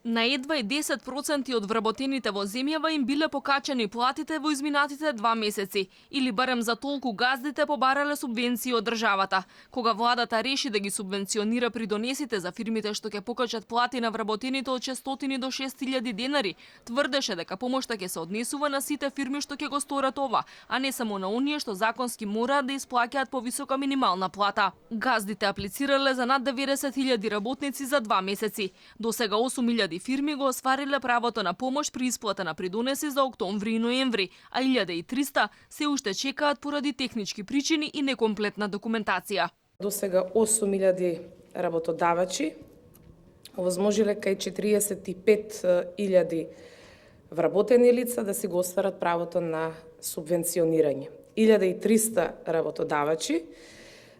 На едва и 10% од вработените во земјава им биле покачени платите во изминатите 2 месеци, или барем за толку газдите побарале субвенции од државата. Кога владата реши да ги субвенционира придонесите за фирмите што ќе покачат плати на вработените од 600 до 6000 денари, тврдеше дека помошта ќе се однесува на сите фирми што ќе го сторат ова, а не само на оние што законски мораат да исплаќаат повисока минимална плата. Газдите аплицирале за над 90.000 работници за 2 месеци. До сега 8.000 фирми го оствариле правото на помош при исплата на придонеси за октомври и ноември, а 1.300 се уште чекаат поради технички причини и некомплетна документација. До сега 8.000 работодавачи овозможиле кај 45.000 вработени лица да си го остварат правото на субвенционирање. 1.300 работодавачи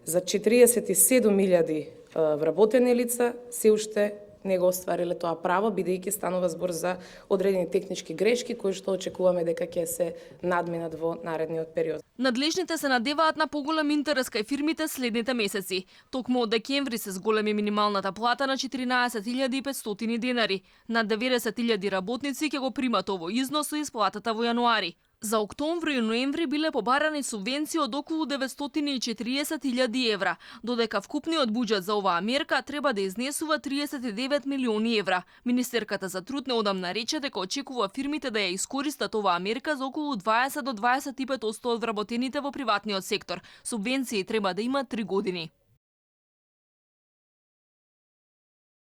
за 47.000 вработени лица се уште не го оствариле тоа право, бидејќи станува збор за одредени технички грешки кои што очекуваме дека ќе се надминат во наредниот период. Надлежните се надеваат на поголем интерес кај фирмите следните месеци. Токму од декември се зголеми минималната плата на 14.500 денари. Над 90.000 работници ќе го примат овој износ со исплатата во јануари. За октомври и ноември биле побарани субвенции од околу 940.000 евра, додека вкупниот буџет за оваа мерка треба да изнесува 39 милиони евра. Министерката за труд неодамна рече дека очекува фирмите да ја искористат оваа мерка за околу 20 до 25% од вработените во приватниот сектор. Субвенции треба да има 3 години.